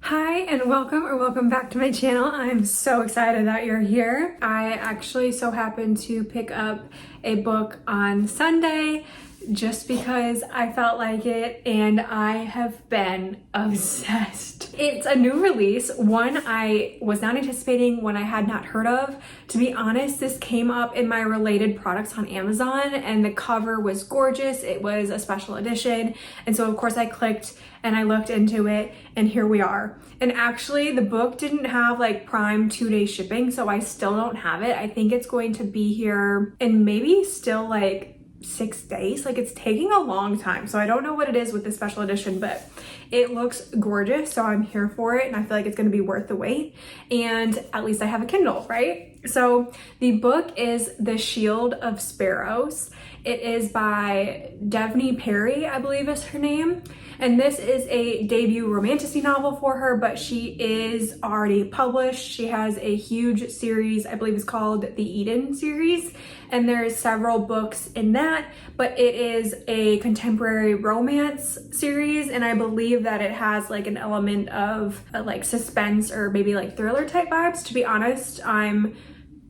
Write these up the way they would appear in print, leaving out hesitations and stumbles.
Hi and welcome back to my channel. I'm so excited that you're here. I actually so happened to pick up a book on Sunday just because I felt like it, and I have been obsessed. It's a new release, one I was not anticipating, one I had not heard of. To be honest, this came up in my related products on Amazon and the cover was gorgeous. It was a special edition, and so of course I clicked and I looked into it, and here we are. And actually the book didn't have like Prime 2-day shipping, so I still don't have it. I think it's going to be here in maybe still like 6 days. Like, it's taking a long time, so I don't know what it is with this special edition, but it looks gorgeous, so I'm here for it, and I feel like it's going to be worth the wait. And at least I have a Kindle, right? So the book is The Shield of Sparrows. It is by Devney Perry, I believe is her name. And this is a debut romantasy novel for her, but she is already published. She has a huge series, I believe it's called the Eden series, and there's several books in that, but it is a contemporary romance series, and I believe that it has like an element of like suspense or maybe like thriller type vibes. To be honest, I'm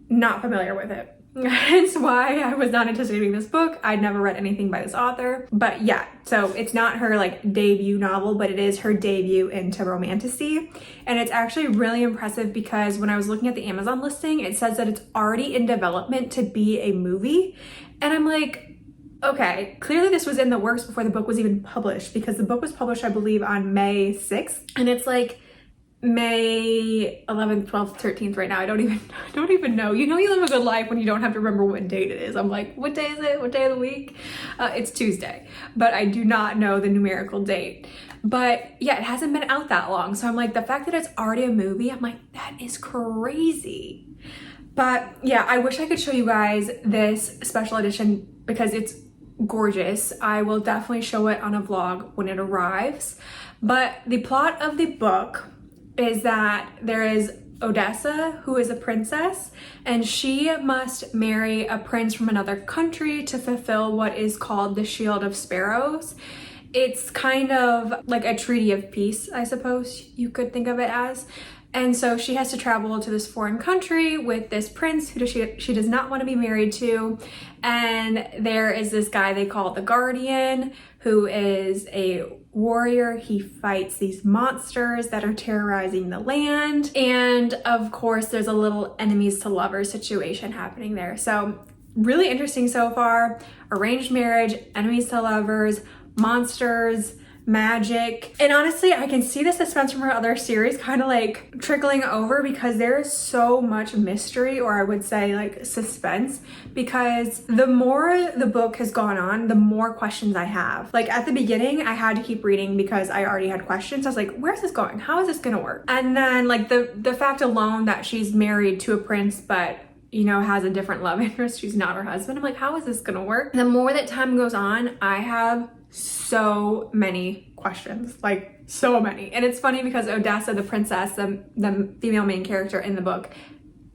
not familiar with it. Hence why I was not anticipating this book. I'd never read anything by this author. But yeah, so it's not her like debut novel, but it is her debut into romantasy. And it's actually really impressive because when I was looking at the Amazon listing, it says that it's already in development to be a movie. And I'm like, okay, clearly this was in the works before the book was even published, because the book was published, I believe, on May 6th. And it's like May 11th, 12th, 13th right now. I don't even know. You know, you live a good life when you don't have to remember what date it is. I'm like, what day is it? What day of the week? It's Tuesday, but I do not know the numerical date. But yeah, it hasn't been out that long. So I'm like, the fact that it's already a movie, I'm like, that is crazy. But yeah, I wish I could show you guys this special edition because it's gorgeous. I will definitely show it on a vlog when it arrives. But the plot of the book is that there is Odessa, who is a princess, and she must marry a prince from another country to fulfill what is called the Shield of Sparrows. It's kind of like a treaty of peace, I suppose you could think of it as. And so she has to travel to this foreign country with this prince who she does not want to be married to. And there is this guy they call the Guardian, who is a warrior. He fights these monsters that are terrorizing the land. And of course, there's a little enemies to lovers situation happening there. So really interesting so far. Arranged marriage, enemies to lovers, monsters, magic. And honestly, I can see the suspense from her other series kind of like trickling over because there is so much mystery, or I would say like suspense, because the more the book has gone on, the more questions I have. Like at the beginning, I had to keep reading because I already had questions. I was like, where's this going? How is this gonna work? And then like the fact alone that she's married to a prince, but you know, has a different love interest, she's not her husband. I'm like, how is this gonna work? The more that time goes on, I have so many questions, like so many. And it's funny because Odessa, the princess, the female main character in the book,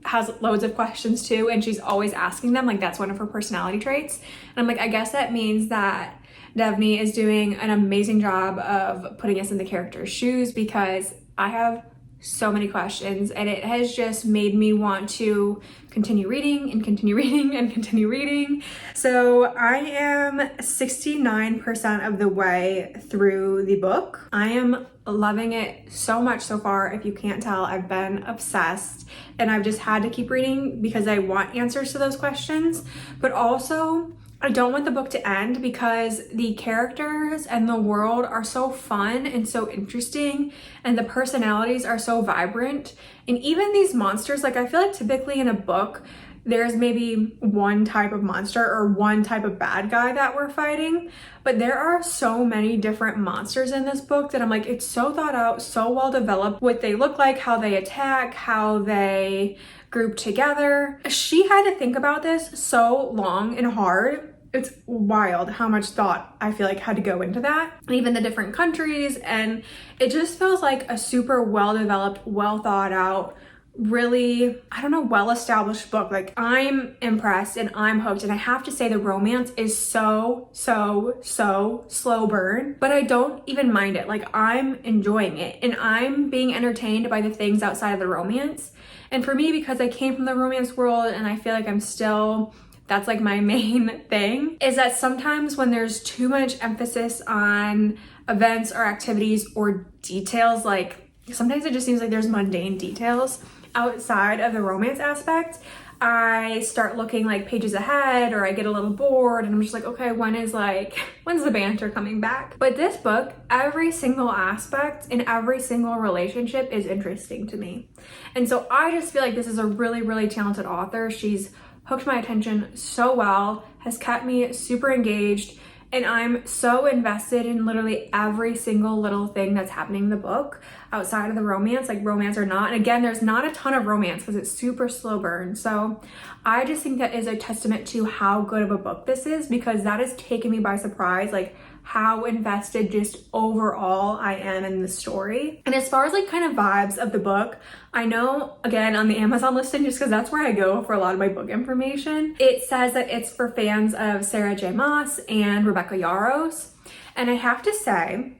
has loads of questions too, and she's always asking them. Like, that's one of her personality traits. And I'm like, I guess that means that Devney is doing an amazing job of putting us in the character's shoes, because I have so many questions, and it has just made me want to continue reading and continue reading and continue reading. So I am 69% of the way through the book. I am loving it so much so far. If you can't tell, I've been obsessed, and I've just had to keep reading because I want answers to those questions. But also, I don't want the book to end because the characters and the world are so fun and so interesting, and the personalities are so vibrant. And even these monsters, like I feel like typically in a book, there's maybe one type of monster or one type of bad guy that we're fighting, but there are so many different monsters in this book that I'm like, it's so thought out, so well developed, what they look like, how they attack, how they group together. She had to think about this so long and hard. It's wild how much thought I feel like had to go into that, and even the different countries, and it just feels like a super well developed, well thought out really, I don't know, well-established book. Like, I'm impressed and I'm hooked, and I have to say the romance is so slow burn, but I don't even mind it. Like, I'm enjoying it and I'm being entertained by the things outside of the romance. And for me, because I came from the romance world and I feel like I'm still, that's like my main thing, is that sometimes when there's too much emphasis on events or activities or details, like sometimes it just seems like there's mundane details outside of the romance aspect, I start looking like pages ahead, or I get a little bored and I'm just like, okay, when's the banter coming back? But this book, every single aspect in every single relationship is interesting to me. And so I just feel like this is a really talented author. She's hooked my attention so well, has kept me super engaged, and I'm so invested in literally every single little thing that's happening in the book outside of the romance, like romance or not. And again, there's not a ton of romance because it's super slow burn. So I just think that is a testament to how good of a book this is, because that has taken me by surprise, like how invested just overall I am in the story. And as far as like kind of vibes of the book, I know, again, on the Amazon listing, just because that's where I go for a lot of my book information, it says that it's for fans of Sarah J. Maas and Rebecca Yarros. And I have to say,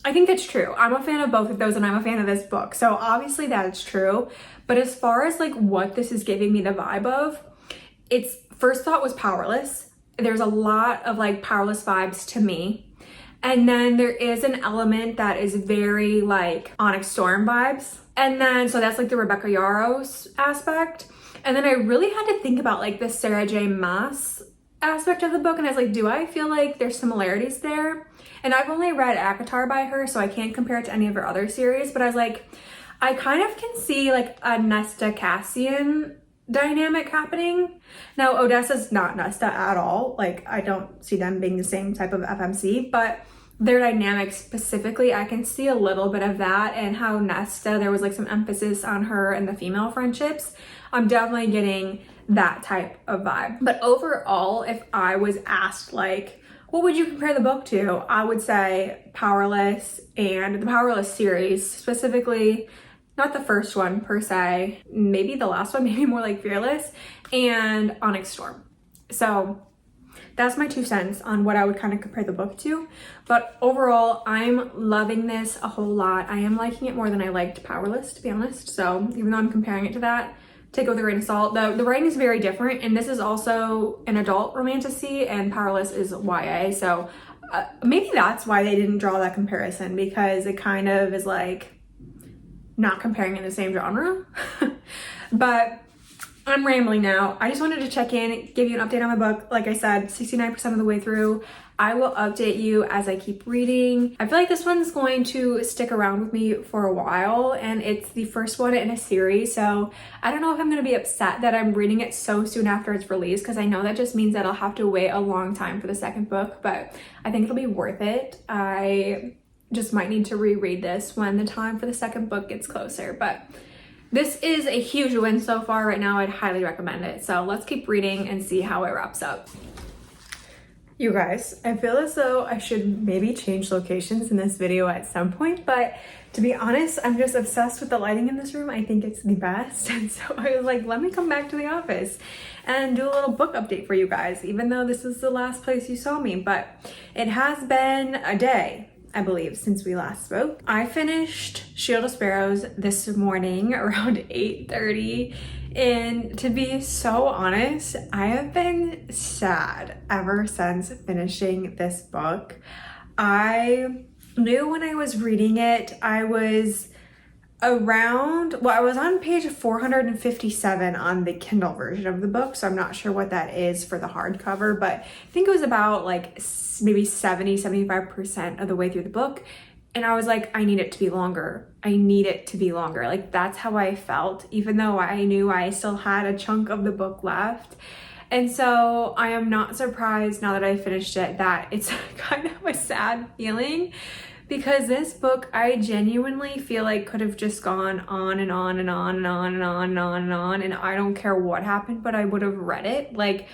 I think that's true. I'm a fan of both of those and I'm a fan of this book. So obviously that's true. But as far as like what this is giving me the vibe of, its first thought was powerless. There's a lot of like powerless vibes to me. And then there is an element that is very like Onyx Storm vibes. And then, so that's like the Rebecca Yarros aspect. And then I really had to think about like the Sarah J. Maas aspect of the book. And I was like, do I feel like there's similarities there? And I've only read ACOTAR by her, so I can't compare it to any of her other series. But I was like, I kind of can see like a Nesta Cassian dynamic happening. Now, Odessa's not Nesta at all. Like, I don't see them being the same type of FMC, but their dynamics specifically, I can see a little bit of that, and how Nesta, there was like some emphasis on her and the female friendships. I'm definitely getting that type of vibe. But overall, if I was asked like, what would you compare the book to? I would say Powerless and the Powerless series, specifically, not the first one per se, maybe the last one, maybe more like Fearless, and Onyx Storm. So that's my 2 cents on what I would kind of compare the book to. But overall, I'm loving this a whole lot. I am liking it more than I liked Powerless, to be honest. So even though I'm comparing it to that, take it with a grain of salt. The writing is very different, and this is also an adult romantasy, and Powerless is YA. So maybe that's why they didn't draw that comparison, because it kind of is like not comparing in the same genre. But I'm rambling now. I just wanted to check in, give you an update on my book. Like I said, 69% of the way through. I will update you as I keep reading. I feel like this one's going to stick around with me for a while, and it's the first one in a series, so I don't know if I'm going to be upset that I'm reading it so soon after it's released, because I know that just means that I'll have to wait a long time for the second book, but I think it'll be worth it. I just might need to reread this when the time for the second book gets closer, but this is a huge win so far right now. I'd highly recommend it. So let's keep reading and see how it wraps up. You guys, I feel as though I should maybe change locations in this video at some point, but to be honest, I'm just obsessed with the lighting in this room. I think it's the best. And so I was like, let me come back to the office and do a little book update for you guys, even though this is the last place you saw me. But it has been a day, I believe, since we last spoke. I finished Shield of Sparrows this morning around 8:30. And to be so honest, I have been sad ever since finishing this book. I knew when I was reading it, I was I was on page 457 on the Kindle version of the book, so I'm not sure what that is for the hardcover, but I think it was about like maybe 75% of the way through the book. And I was like, I need it to be longer. I need it to be longer. Like, that's how I felt, even though I knew I still had a chunk of the book left. And so I am not surprised now that I finished it that it's kind of a sad feeling, because this book, I genuinely feel like could have just gone on and on and on and on and on and on and on. And I don't care what happened, but I would have read it. Like,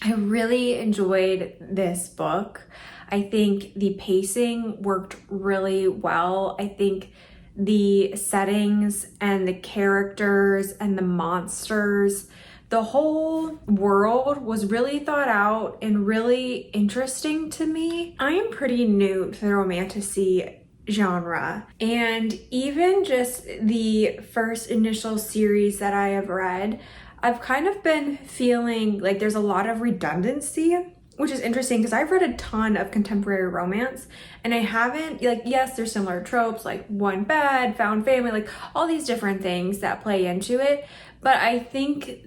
I really enjoyed this book. I think the pacing worked really well. I think the settings and the characters and the monsters. The whole world was really thought out and really interesting to me. I am pretty new to the romantasy genre, and even just the first initial series that I have read, I've kind of been feeling like there's a lot of redundancy, which is interesting because I've read a ton of contemporary romance and I haven't, like, yes, there's similar tropes like one bed, found family, like all these different things that play into it, but I think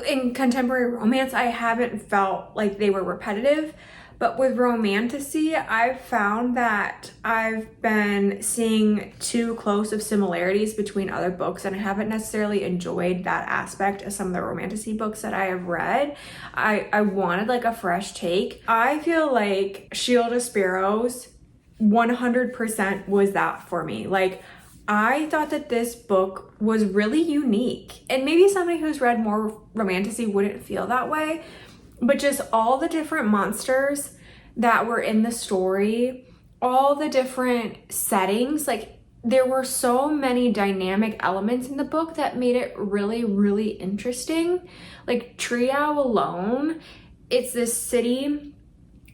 in contemporary romance I haven't felt like they were repetitive. But with romantasy, I've found that I've been seeing too close of similarities between other books, and I haven't necessarily enjoyed that aspect of some of the romantasy books that I have read. I wanted like a fresh take. I feel like Shield of Sparrows 100% was that for me. Like, I thought that this book was really unique, and maybe somebody who's read more romantasy wouldn't feel that way. But just all the different monsters that were in the story, all the different settings, like there were so many dynamic elements in the book that made it really, really interesting. Like Treehow alone, it's this city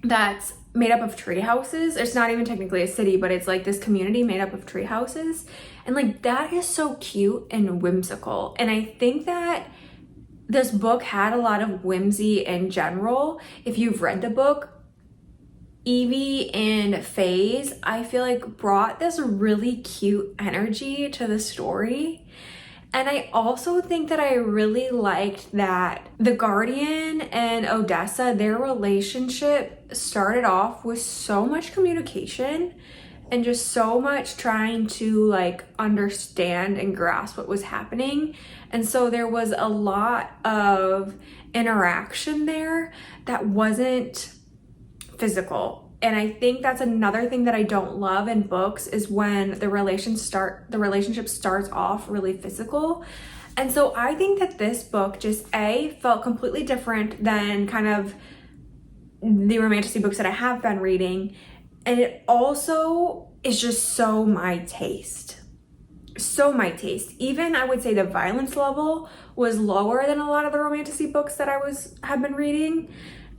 that's made up of tree houses. It's not even technically a city, but it's like this community made up of tree houses. And like that is so cute and whimsical. And I think that this book had a lot of whimsy in general. If you've read the book, Evie and FaZe, I feel like brought this really cute energy to the story. And I also think that I really liked that the Guardian and Odessa, their relationship started off with so much communication and just so much trying to like understand and grasp what was happening. And so there was a lot of interaction there that wasn't physical. And I think that's another thing that I don't love in books is when the relationship starts off really physical. And so I think that this book just felt completely different than kind of the romantasy books that I have been reading. And it also is just so my taste. So my taste. Even I would say the violence level was lower than a lot of the romantasy books that I have been reading.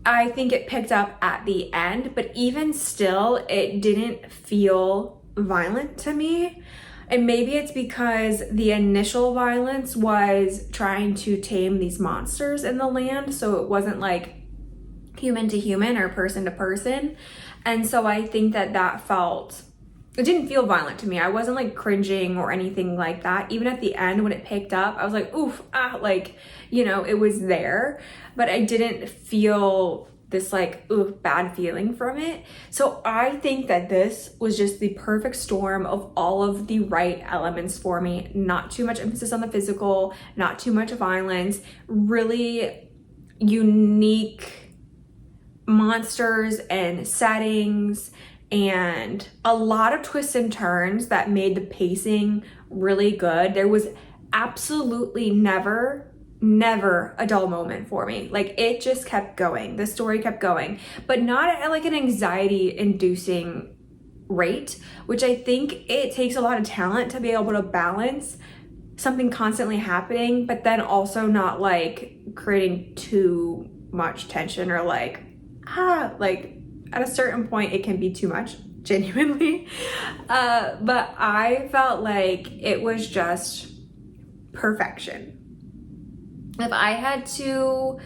I think it picked up at the end, but even still, it didn't feel violent to me. And maybe it's because the initial violence was trying to tame these monsters in the land, so it wasn't like human to human or person to person. And so I think that it didn't feel violent to me. I wasn't like cringing or anything like that. Even at the end when it picked up, I was like, oof, like, you know, it was there, but I didn't feel this like, oof, bad feeling from it. So I think that this was just the perfect storm of all of the right elements for me. Not too much emphasis on the physical, not too much violence, really unique monsters and settings, and a lot of twists and turns that made the pacing really good. There was absolutely never a dull moment for me. Like it just kept going. The story kept going, but not at like an anxiety inducing rate, which I think it takes a lot of talent to be able to balance something constantly happening, but then also not like creating too much tension or like at a certain point it can be too much, genuinely. But I felt like it was just perfection. If I had to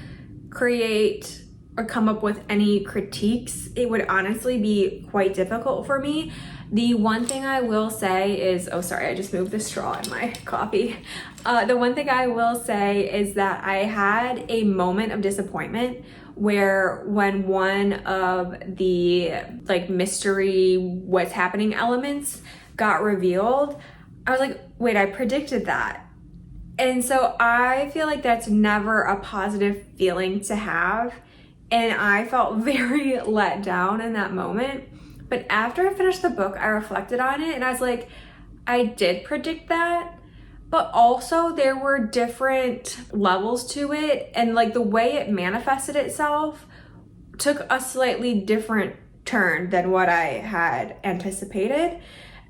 create or come up with any critiques, it would honestly be quite difficult for me. The one thing I will say is, oh sorry, I just moved the straw in my coffee. The one thing I will say is that I had a moment of disappointment where when one of the like mystery what's happening elements got revealed, I was like, wait, I predicted that. And so I feel like that's never a positive feeling to have. And I felt very let down in that moment. But after I finished the book, I reflected on it and I was like, I did predict that. But also there were different levels to it, and like the way it manifested itself took a slightly different turn than what I had anticipated.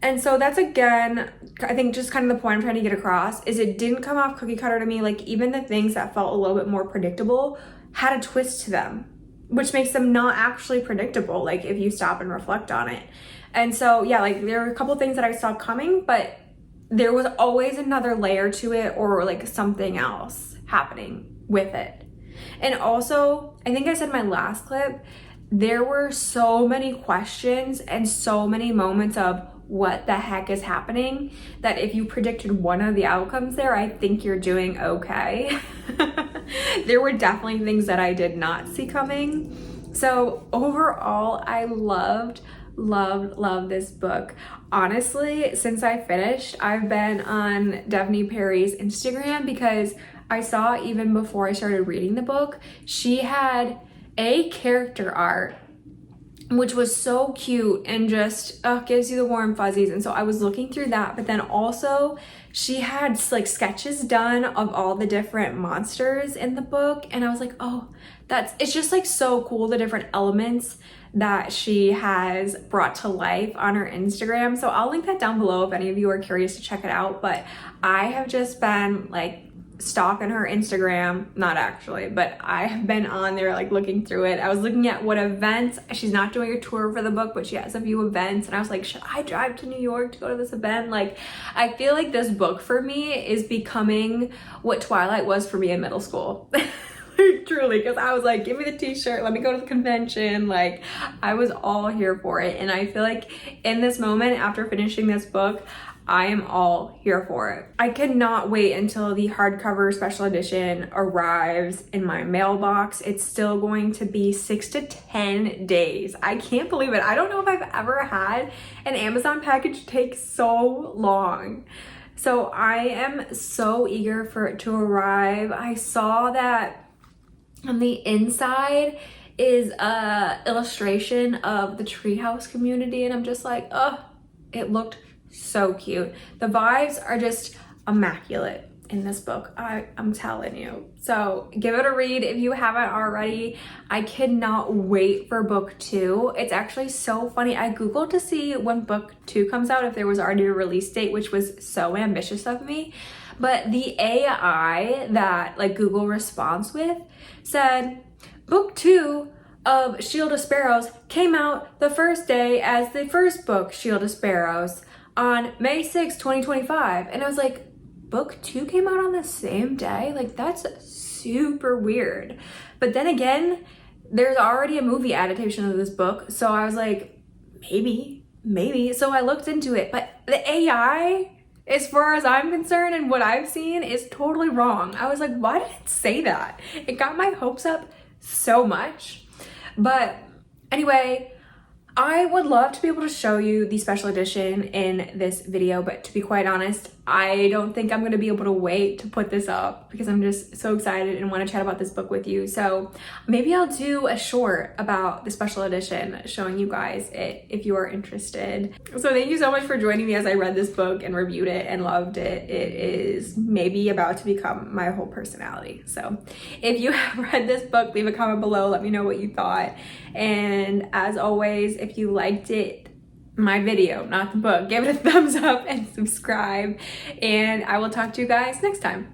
And so that's, again, I think just kind of the point I'm trying to get across is it didn't come off cookie cutter to me. Like, even the things that felt a little bit more predictable had a twist to them, which makes them not actually predictable, like if you stop and reflect on it. And so yeah, like there were a couple things that I saw coming, but there was always another layer to it, or like something else happening with it. And also, I think I said in my last clip, there were so many questions and so many moments of what the heck is happening that if you predicted one of the outcomes there, I think you're doing okay. There were definitely things that I did not see coming. So overall, I loved this book. Honestly, since I finished, I've been on Devney Perry's Instagram because I saw, even before I started reading the book, she had a character art which was so cute and just gives you the warm fuzzies. And so I was looking through that, but then also she had like sketches done of all the different monsters in the book, and I was like, oh, it's just like so cool, the different elements that she has brought to life on her Instagram. So I'll link that down below if any of you are curious to check it out. But I have just been like stalking her Instagram, not actually, but I have been on there like looking through it. I was looking at what events, she's not doing a tour for the book, but she has a few events, and I was like, should I drive to New York to go to this event? Like, I feel like this book for me is becoming what Twilight was for me in middle school. Truly, because I was like, give me the t-shirt, let me go to the convention. Like, I was all here for it. And I feel like in this moment, after finishing this book, I am all here for it. I cannot wait until the hardcover special edition arrives in my mailbox. It's still going to be 6 to 10 days. I can't believe it. I don't know if I've ever had an Amazon package take so long. So I am so eager for it to arrive. I saw that on the inside is a illustration of the treehouse community, and I'm just like, oh, it looked so cute. The vibes are just immaculate in this book, I'm telling you. So give it a read if you haven't already. I cannot wait for book 2. It's actually so funny. I googled to see when book 2 comes out, if there was already a release date, which was so ambitious of me. But the AI that like Google responds with said book 2 of Shield of Sparrows came out the first day as the first book, Shield of Sparrows, on May 6, 2025. And I was like, book 2 came out on the same day? Like, that's super weird. But then again, there's already a movie adaptation of this book. So I was like, maybe. So I looked into it. But the AI, as far as I'm concerned and what I've seen, is totally wrong. I was like, why did it say that? It got my hopes up so much. But anyway, I would love to be able to show you the special edition in this video, but to be quite honest, I don't think I'm going to be able to wait to put this up because I'm just so excited and want to chat about this book with you. So maybe I'll do a short about the special edition showing you guys it if you are interested. So thank you so much for joining me as I read this book and reviewed it and loved it. It is maybe about to become my whole personality. So if you have read this book, leave a comment below. Let me know what you thought. And as always, if you liked it, my video, not the book, give it a thumbs up and subscribe, and I will talk to you guys next time.